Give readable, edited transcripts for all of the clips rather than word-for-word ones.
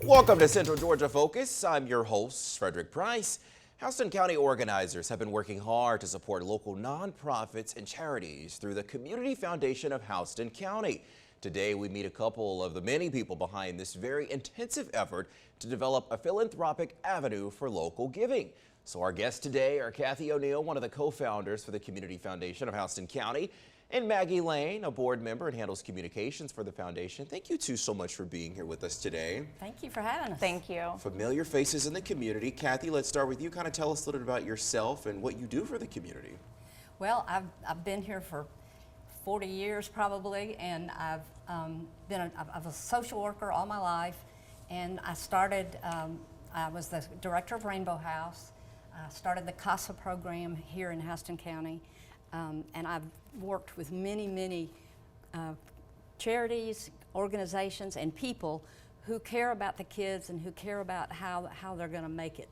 Welcome to Central Georgia Focus. I'm your host, Frederick Price. Houston County organizers have been working hard to support local nonprofits and charities through the Community Foundation of Houston County. Today, we meet a couple of the many people behind this very intensive effort to develop a philanthropic avenue for local giving. So our guests today are Kathy O'Neill, one of the co-founders for the Community Foundation of Houston County, and Maggie Lane, a board member and handles communications for the foundation. Thank you two so much for being here with us today. Thank you for having us. Thank you. Familiar faces in the community. Kathy, let's start with you. Kind of tell us a little bit about yourself and what you do for the community. Well, I've been here for 40 years probably, and I've been a social worker all my life. And I started, I was the director of Rainbow House. I started the CASA program here in Houston County. And I've worked with many charities, organizations, and people who care about the kids and who care about how they're going to make it.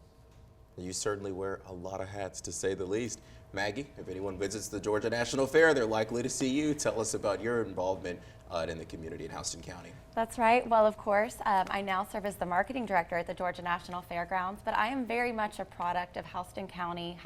You certainly wear a lot of hats, to say the least. Maggie, if anyone visits the Georgia National Fair, they're likely to see you. Tell us about your involvement in the community in Houston County. That's right. Well, of course, I now serve as the marketing director at the Georgia National Fairgrounds, but I am very much a product of Houston County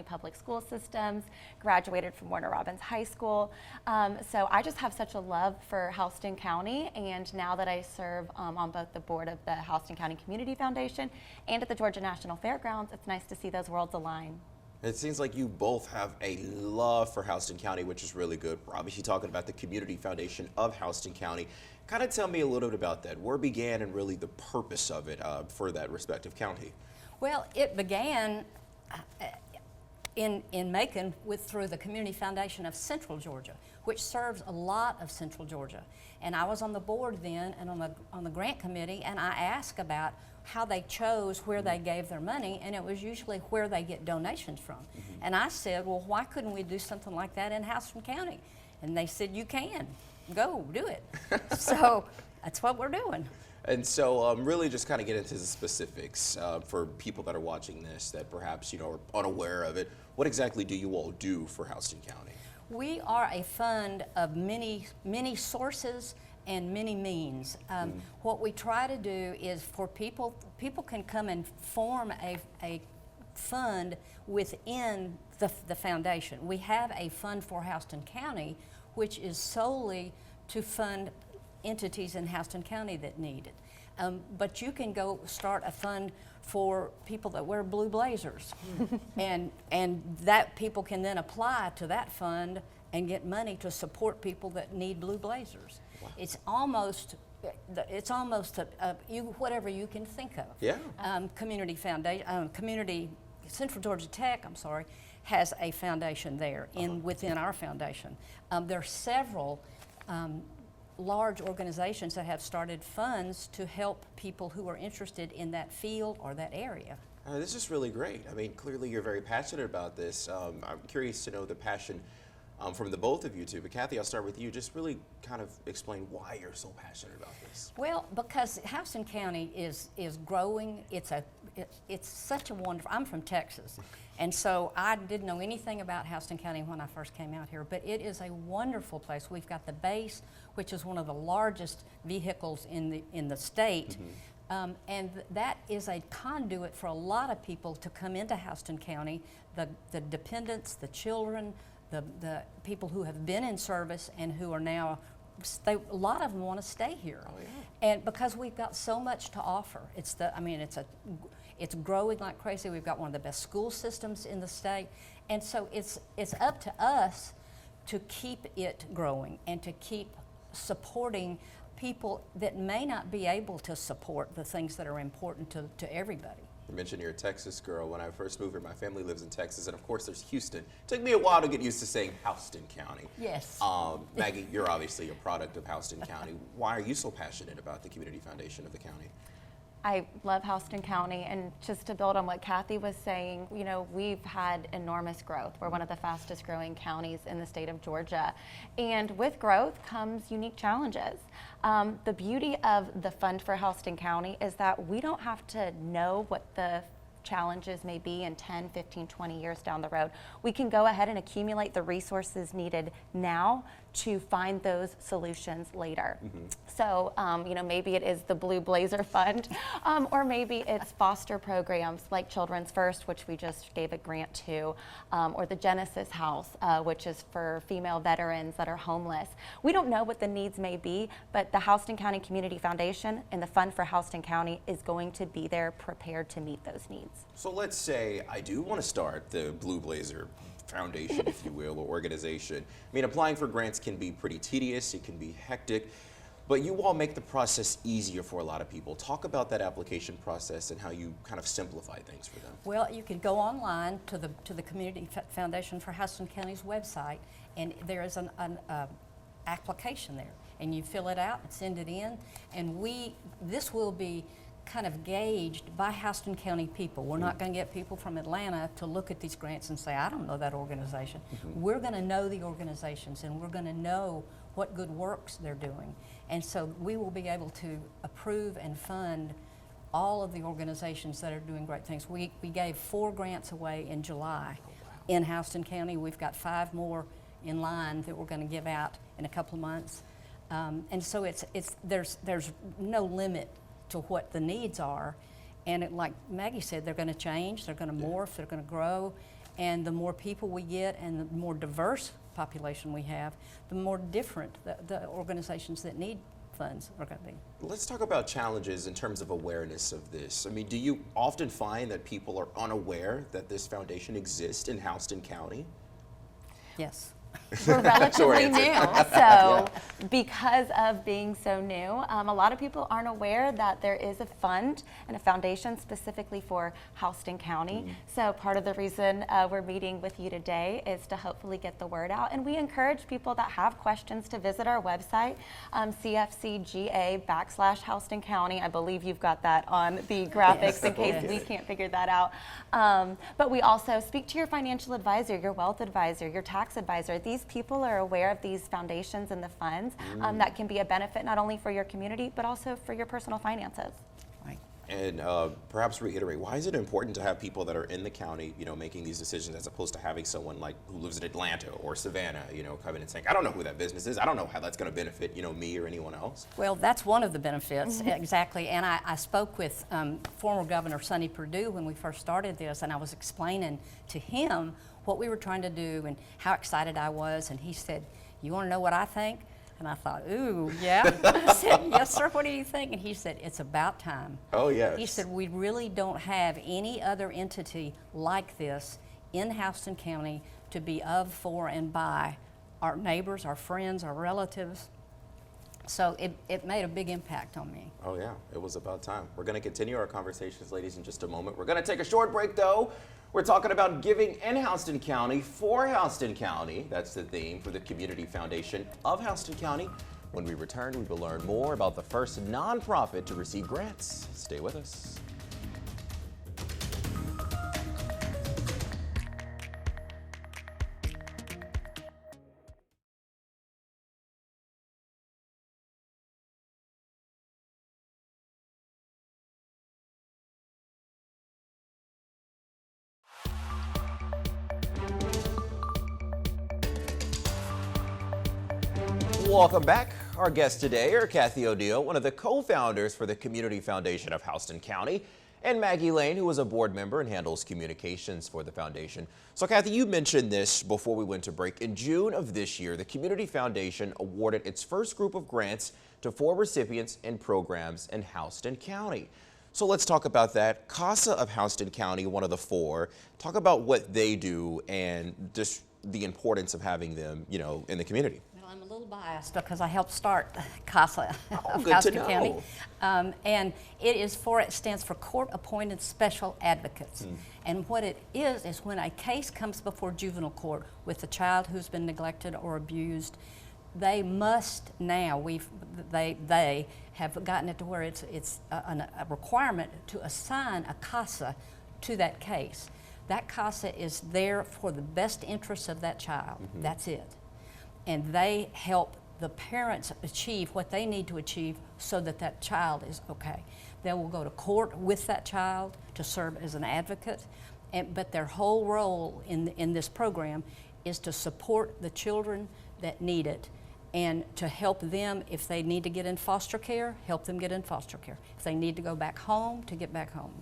Public School Systems, graduated from Warner Robins High School. So I just have such a love for Houston County, and now that I serve on both the board of the Houston County Community Foundation and at the Georgia National Fairgrounds, it's nice to see those worlds align. It seems like you both have a love for Houston County, which is really good. We're obviously talking about the Community Foundation of Houston County. Kind of tell me a little bit about that. Where began and really the purpose of it for that respective county? Well, it began in Macon through the Community Foundation of Central Georgia, which serves a lot of Central Georgia. And I was on the board then and on the grant committee, and I asked about how they chose where they gave their money, and it was usually where they get donations from. And I said, well, why couldn't we do something like that in Houston County? And they said, you can. Go, do it. So that's what we're doing. And so really just kind of get into the specifics for people that are watching this that perhaps are unaware of it. What exactly do you all do for Houston County? We are a fund of many sources and many means. What we try to do is for people can come and form a fund within the foundation. We have a fund for Houston County, which is solely to fund entities in Houston County that need it. But you can go start a fund for people that wear blue blazers. and that people can then apply to that fund and get money to support people that need blue blazers. Wow. It's almost whatever you can think of. Yeah. Community Foundation, Central Georgia Tech, has a foundation there within our foundation. There are several large organizations that have started funds to help people who are interested in that field or that area. This is really great. I mean, clearly you're very passionate about this. I'm curious to know the passion from the both of you two, but Kathy, I'll start with you. Just really kind of explain why you're so passionate about this. Well, because Houston County is growing. It's such a wonderful. I'm from Texas, and so I didn't know anything about Houston County when I first came out here. But it is a wonderful place. We've got the base, which is one of the largest vehicles in the state. And that is a conduit for a lot of people to come into Houston County, the dependents, the children, the people who have been in service and who are now, a lot of them want to stay here. Oh, yeah. And because we've got so much to offer. It's growing like crazy. We've got one of the best school systems in the state. And so it's up to us to keep it growing and to keep supporting people that may not be able to support the things that are important to everybody. You mentioned you're a Texas girl. When I first moved here, my family lives in Texas, and of course there's Houston. It took me a while to get used to saying Houston County. Yes. Maggie, you're obviously a product of Houston County. Why are you so passionate about the Community Foundation of the county? I love Houston County, and just to build on what Kathy was saying, we've had enormous growth. We're one of the fastest growing counties in the state of Georgia. And with growth comes unique challenges. The beauty of the Fund for Houston County is that we don't have to know what the challenges may be in 10, 15, 20 years down the road, we can go ahead and accumulate the resources needed now to find those solutions later. So, you know, maybe it is the Blue Blazer Fund, or maybe it's foster programs like Children's First, which we just gave a grant to, or the Genesis House, which is for female veterans that are homeless. We don't know what the needs may be, but the Houston County Community Foundation and the Fund for Houston County is going to be there prepared to meet those needs. So let's say I do want to start the Blue Blazer Foundation, if you will, or organization. I mean, applying for grants can be pretty tedious, it can be hectic, but you all make the process easier for a lot of people. Talk about that application process and how you kind of simplify things for them. Well, you can go online to the Community Foundation for Houston County's website, and there is an application there, and you fill it out and send it in, and this will be kind of gauged by Houston County people. We're not going to get people from Atlanta to look at these grants and say, I don't know that organization. We're going to know the organizations, and we're going to know what good works they're doing. And so we will be able to approve and fund all of the organizations that are doing great things. We gave 4 grants away in July in Houston County. We've got 5 more in line that we're going to give out in a couple of months. And so there's no limit to what the needs are, and like Maggie said, they're going to change, they're going to morph, they're going to grow, and the more people we get and the more diverse population we have, the more different the organizations that need funds are going to be. Let's talk about challenges in terms of awareness of this. I mean, do you often find that people are unaware that this foundation exists in Houston County? Yes. We're relatively new, so because of being so new, a lot of people aren't aware that there is a fund and a foundation specifically for Houston County. So part of the reason we're meeting with you today is to hopefully get the word out, and we encourage people that have questions to visit our website, CFCGA/Houston County. I believe you've got that on the graphics in case we can't figure that out. But we also speak to your financial advisor, your wealth advisor, your tax advisor. These people are aware of these foundations and the funds that can be a benefit not only for your community, but also for your personal finances. Right. And perhaps reiterate, why is it important to have people that are in the county, you know, making these decisions as opposed to having someone like who lives in Atlanta or Savannah, you know, coming and saying, I don't know who that business is, I don't know how that's going to benefit, you know, me or anyone else? Well, that's one of the benefits, exactly. And I spoke with former Governor Sonny Perdue when we first started this, and I was explaining to him what we were trying to do and how excited I was, and he said, you want to know what I think? And I thought, ooh, yeah. I said, yes, sir, what do you think? And he said, it's about time. Oh, yes. He said, we really don't have any other entity like this in Houston County to be of, for, and by our neighbors, our friends, our relatives. So it made a big impact on me. Oh, yeah, it was about time. We're going to continue our conversations, ladies, in just a moment. We're going to take a short break, though. We're talking about giving in Houston County for Houston County. That's the theme for the Community Foundation of Houston County. When we return, we will learn more about the first nonprofit to receive grants. Stay with us. Welcome back. Our guests today are Kathy O'Neill, one of the co-founders for the Community Foundation of Houston County, and Maggie Lane, who is a board member and handles communications for the foundation. So Kathy, you mentioned this before we went to break. In June of this year, the Community Foundation awarded its first group of grants to 4 recipients and programs in Houston County. So let's talk about that. CASA of Houston County, one of the 4, talk about what they do and just the importance of having them, you know, in the community. I'm a little biased because I helped start CASA of good Houston to know. County. And it stands for Court Appointed Special Advocates. And what it is when a case comes before juvenile court with a child who's been neglected or abused, they must now, they have gotten it to where it's a requirement to assign a CASA to that case. That CASA is there for the best interests of that child. That's it. And they help the parents achieve what they need to achieve so that that child is okay. They will go to court with that child to serve as an advocate, but their whole role in this program is to support the children that need it and to help them. If they need to get in foster care, help them get in foster care. If they need to go back home, to get back home.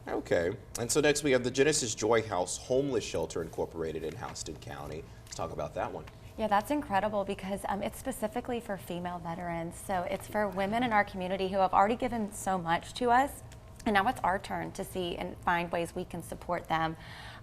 Okay, and so next we have the Genesis Joy House Homeless Shelter Incorporated in Houston County. Let's talk about that one. Yeah, that's incredible because it's specifically for female veterans. So it's for women in our community who have already given so much to us, and now it's our turn to see and find ways we can support them.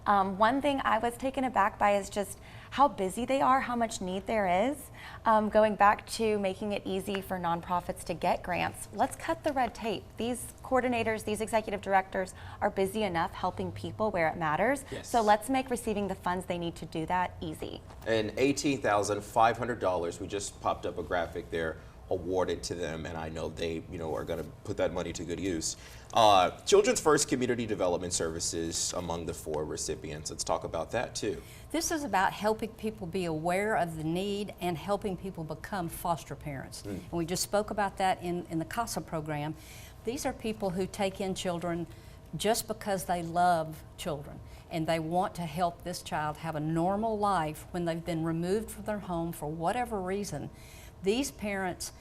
One thing I was taken aback by is just how busy they are, how much need there is. Going back to making it easy for nonprofits to get grants, let's cut the red tape. These coordinators, these executive directors are busy enough helping people where it matters. Yes. So let's make receiving the funds they need to do that easy. And $18,500, we just popped up a graphic there, awarded to them, and I know they are going to put that money to good use. Children's First Community Development Services among the 4 recipients. Let's talk about that too. This is about helping people be aware of the need and helping people become foster parents. And we just spoke about that in the CASA program. These are people who take in children just because they love children and they want to help this child have a normal life when they've been removed from their home for whatever reason. These parents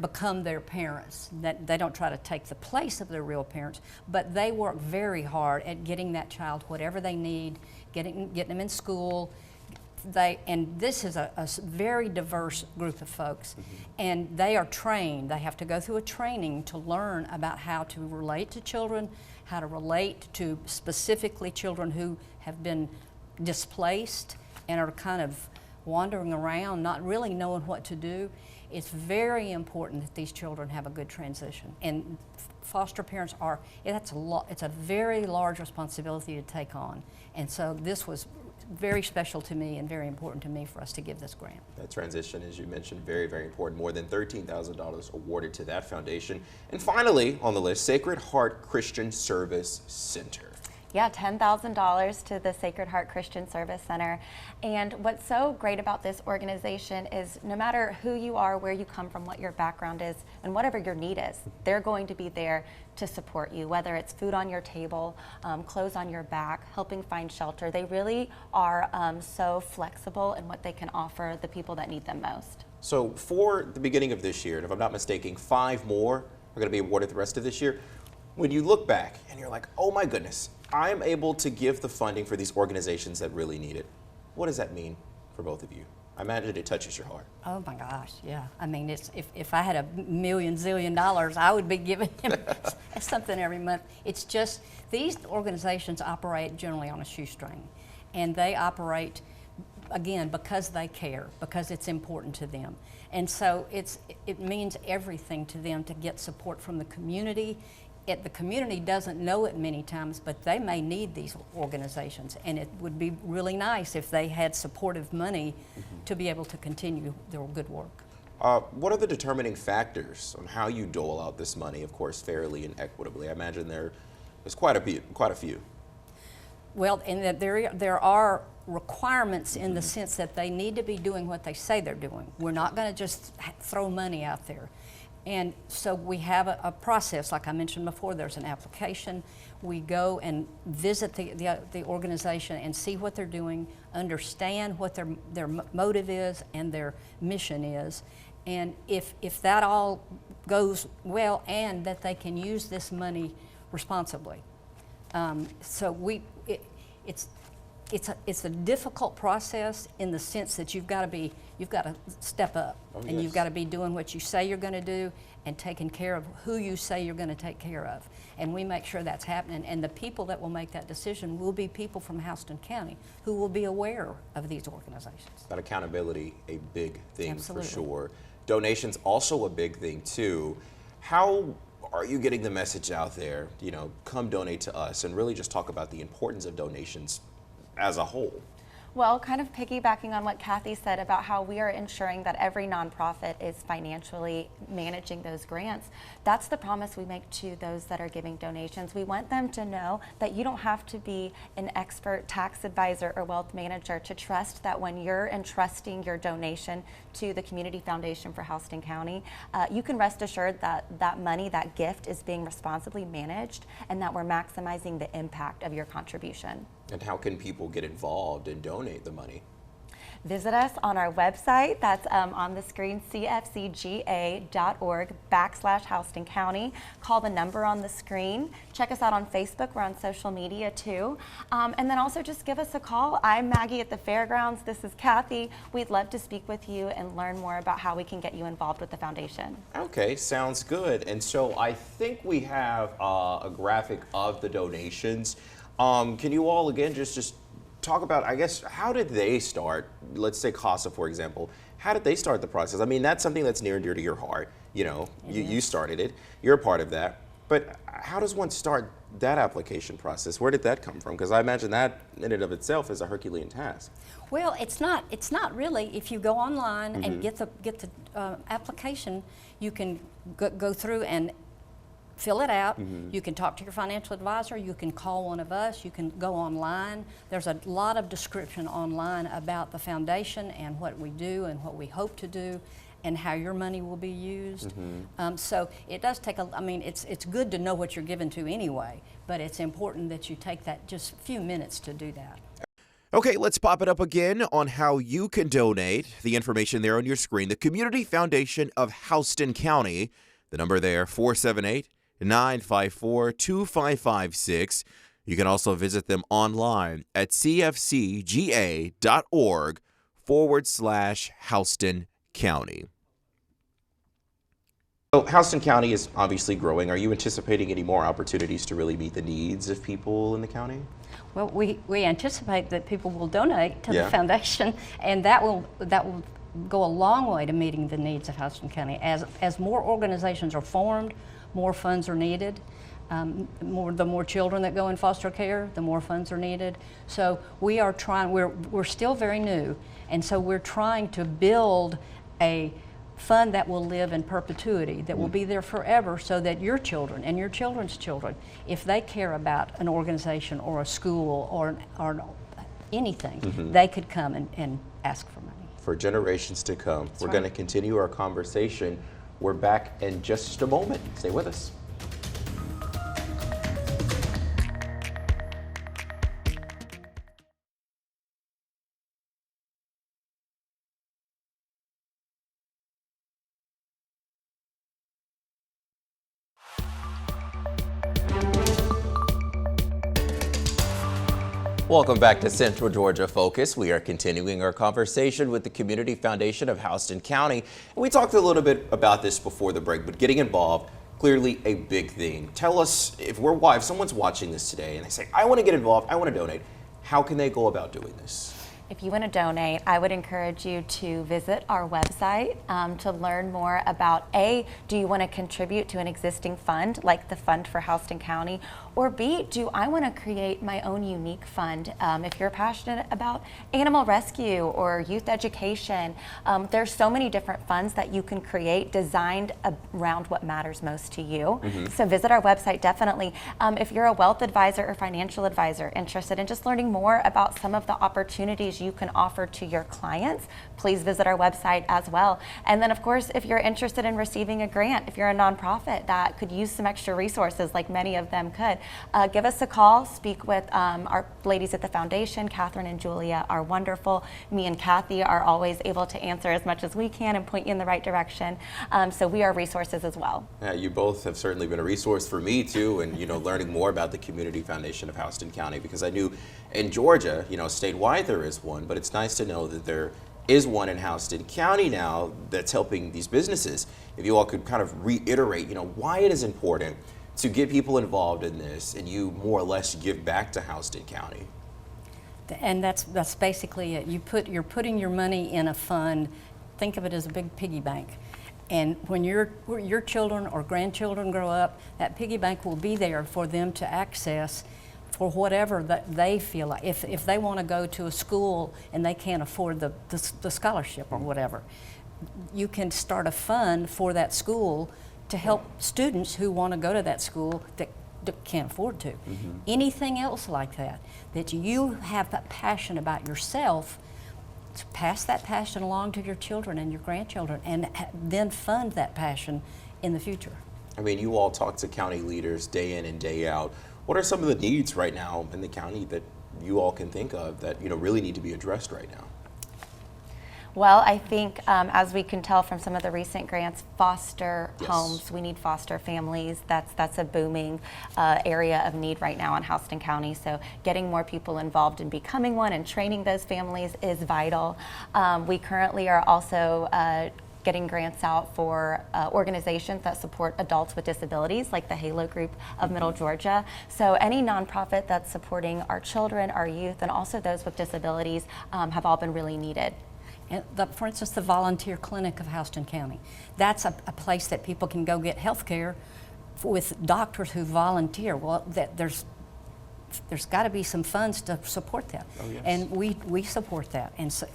become their parents. That they don't try to take the place of their real parents, but they work very hard at getting that child whatever they need, getting them in school. And this is a very diverse group of folks, and they are trained. They have to go through a training to learn about how to relate to children, how to relate to specifically children who have been displaced and are kind of wandering around, not really knowing what to do. It's very important that these children have a good transition. And foster parents it's a very large responsibility to take on. And so this was very special to me and very important to me for us to give this grant. That transition, as you mentioned, very, very important. More than $13,000 awarded to that foundation. And finally on the list, Sacred Heart Christian Service Center. Yeah, $10,000 to the Sacred Heart Christian Service Center. And what's so great about this organization is no matter who you are, where you come from, what your background is, and whatever your need is, they're going to be there to support you, whether it's food on your table, clothes on your back, helping find shelter. They really are so flexible in what they can offer the people that need them most. So for the beginning of this year, and if I'm not mistaken, 5 more are going to be awarded the rest of this year. When you look back and you're like, oh my goodness, I'm able to give the funding for these organizations that really need it. What does that mean for both of you? I imagine it touches your heart. Oh my gosh, yeah. I mean, if I had $1 zillion, I would be giving him something every month. It's just, these organizations operate generally on a shoestring. And they operate, again, because they care, because it's important to them. And so it means everything to them to get support from the community. The community doesn't know it many times, but they may need these organizations, and it would be really nice if they had supportive money to be able to continue their good work. What are the determining factors on how you dole out this money, of course, fairly and equitably? I imagine there's quite a few. Well, and that there are requirements in the sense that they need to be doing what they say they're doing. We're not going to just throw money out there. And so we have a process, like I mentioned before. There's an application. We go and visit the organization and see what they're doing, understand what their motive is and their mission is. And if that all goes well, and that they can use this money responsibly. So it's a difficult process in the sense that you've got to step up. And you've got to be doing what you say you're going to do and taking care of who you say you're going to take care of. And we make sure that's happening. And the people that will make that decision will be people from Houston County who will be aware of these organizations. That accountability, a big thing. Absolutely. For sure. Donations also a big thing too. How are you getting the message out there, come donate to us, and really just talk about the importance of donations as a whole? Well, kind of piggybacking on what Kathy said about how we are ensuring that every nonprofit is financially managing those grants, that's the promise we make to those that are giving donations. We want them to know that you don't have to be an expert tax advisor or wealth manager to trust that when you're entrusting your donation to the Community Foundation for Houston County, you can rest assured that that money, that gift, is being responsibly managed and that we're maximizing the impact of your contribution. And how can people get involved and donate the money? Visit us on our website, that's on the screen, cfcga.org/Houston County. Call the number on the screen. Check us out on Facebook, we're on social media too. And then also just give us a call. I'm Maggie at the Fairgrounds, this is Kathy. We'd love to speak with you and learn more about how we can get you involved with the foundation. Okay, sounds good. And so I think we have a graphic of the donations. Can you all again just talk about, I guess, how did they start? Let's say CASA, for example. How did they start the process? I mean, that's something that's near and dear to your heart. You know, you started it. You're a part of that. But how does one start that application process? Where did that come from? Because I imagine that in and of itself is a Herculean task. Well, it's not really. If you go online and get the application, you can go through and fill it out. You can talk to your financial advisor. You can call one of us. You can go online. There's a lot of description online about the foundation and what we do and what we hope to do and how your money will be used. So it does take I mean, it's good to know what you're given to anyway, but it's important that you take that just a few minutes to do that. Okay, let's pop it up again on how you can donate. The information there on your screen. The Community Foundation of Houston County. The number there, 478-954-2556. You can also visit them online at cfcga.org/Houston County. So Houston County is obviously growing. Are you anticipating any more opportunities to really meet the needs of people in the county? Well, we anticipate that people will donate to the foundation, and that will go a long way to meeting the needs of Houston County. As more organizations are formed, more funds are needed. The more children that go in foster care, the more funds are needed. So we are trying. We're still very new, and so we're trying to build a fund that will live in perpetuity, that will be there forever, so that your children and your children's children, if they care about an organization or a school or anything, they could come and ask for money. For generations to come. That's We're right. going to continue our conversation. We're back in just a moment. Stay with us. Welcome back to Central Georgia Focus. We are continuing our conversation with the Community Foundation of Houston County. And we talked a little bit about this before the break, but getting involved, clearly a big thing. Tell us, if someone's watching this today and they say, I want to get involved, I want to donate, how can they go about doing this? If you want to donate, I would encourage you to visit our website to learn more about A, do you want to contribute to an existing fund like the Fund for Houston County? Or B, do I want to create my own unique fund? If you're passionate about animal rescue or youth education, there's so many different funds that you can create designed around what matters most to you. So visit our website, definitely. If you're a wealth advisor or financial advisor interested in just learning more about some of the opportunities you can offer to your clients, please visit our website as well. And then of course, if you're interested in receiving a grant, if you're a nonprofit that could use some extra resources like many of them could, give us a call, speak with our ladies at the foundation. Catherine and Julia are wonderful. Me and Kathy are always able to answer as much as we can and point you in the right direction. So we are resources as well. Yeah, you both have certainly been a resource for me too, and learning more about the Community Foundation of Houston County, because I knew in Georgia, statewide there is one, but it's nice to know that there is one in Houston County now that's helping these businesses. If you all could kind of reiterate, why it is important to get people involved in this and you more or less give back to Houston County. And that's basically it. You're putting your money in a fund. Think of it as a big piggy bank. And when your children or grandchildren grow up, that piggy bank will be there for them to access for whatever that they feel like. If they want to go to a school and they can't afford the scholarship or whatever, you can start a fund for that school to help students who want to go to that school that can't afford to. Anything else like that, that you have a passion about yourself, to pass that passion along to your children and your grandchildren, and then fund that passion in the future. I mean, you all talk to county leaders day in and day out. What are some of the needs right now in the county that you all can think of that really need to be addressed right now? Well, I think as we can tell from some of the recent grants, foster Yes. homes, we need foster families. That's a booming area of need right now in Houston County. So getting more people involved in becoming one and training those families is vital. We currently are also getting grants out for organizations that support adults with disabilities, like the Halo Group of Middle Georgia. So any nonprofit that's supporting our children, our youth, and also those with disabilities have all been really needed. And for instance, the volunteer clinic of Houston County. That's a place that people can go get health care with doctors who volunteer. Well, there's got to be some funds to support that. Oh, yes. And we support that. And so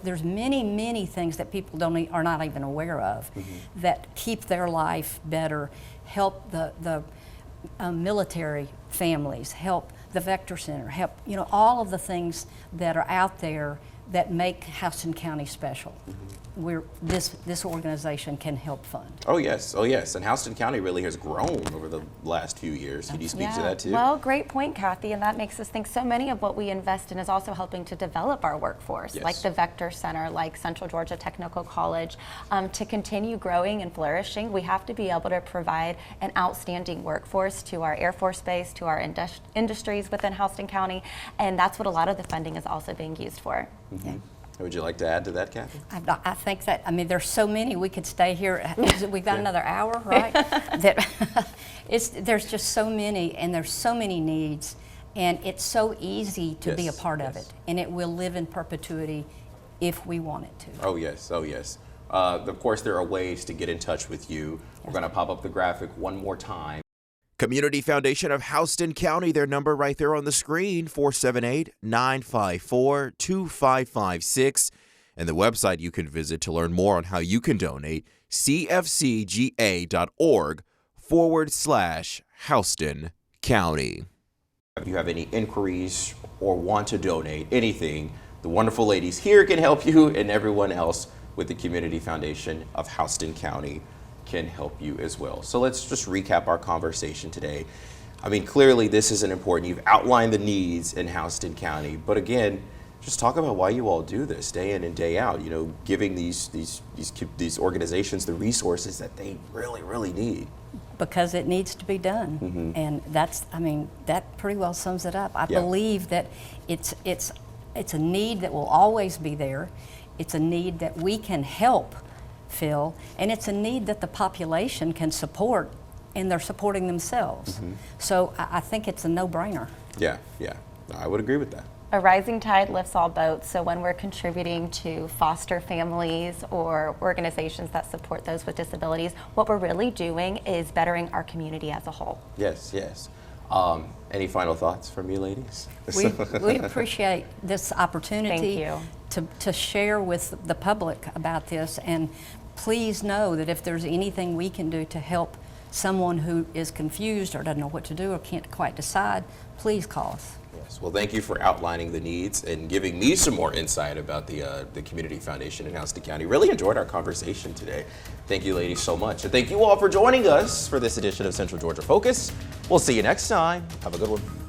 there's many things that people are not even aware of that keep their life better, help the military families, help the Vector Center, help all of the things that are out there that make Houston County special. This organization can help fund. Oh yes, and Houston County really has grown over the last few years. Can you speak to that too? Well, great point, Kathy, and that makes us think so many of what we invest in is also helping to develop our workforce, Yes. like the Vector Center, like Central Georgia Technical College. To continue growing and flourishing, we have to be able to provide an outstanding workforce to our Air Force Base, to our industries within Houston County, and that's what a lot of the funding is also being used for. Yeah. Would you like to add to that, Kathy? I think that, there's so many, we could stay here, we've got another hour, right? There's just so many, and there's so many needs, and it's so easy to be a part of it, and it will live in perpetuity if we want it to. Oh yes, oh yes. Of course, there are ways to get in touch with you. We're going to pop up the graphic one more time. Community Foundation of Houston County, their number right there on the screen, 478-954-2556. And the website you can visit to learn more on how you can donate, cfcga.org/Houston County. If you have any inquiries or want to donate anything, the wonderful ladies here can help you, and everyone else with the Community Foundation of Houston County can help you as well. So let's just recap our conversation today. Clearly this isn't important. You've outlined the needs in Houston County, but again, just talk about why you all do this day in and day out. Giving these organizations the resources that they really need. Because it needs to be done, and that pretty well sums it up. I believe that it's a need that will always be there. It's a need that we can help fill, and it's a need that the population can support, and they're supporting themselves. So I think it's a no-brainer. Yeah, I would agree with that. A rising tide lifts all boats, so when we're contributing to foster families or organizations that support those with disabilities, what we're really doing is bettering our community as a whole. Yes. Any final thoughts from you ladies? We appreciate this opportunity. Thank you. To share with the public about this, and please know that if there's anything we can do to help someone who is confused or doesn't know what to do or can't quite decide, please call us. Yes. Well, thank you for outlining the needs and giving me some more insight about the Community Foundation in Houston County. Really enjoyed our conversation today. Thank you, ladies, so much. And thank you all for joining us for this edition of Central Georgia Focus. We'll see you next time. Have a good one.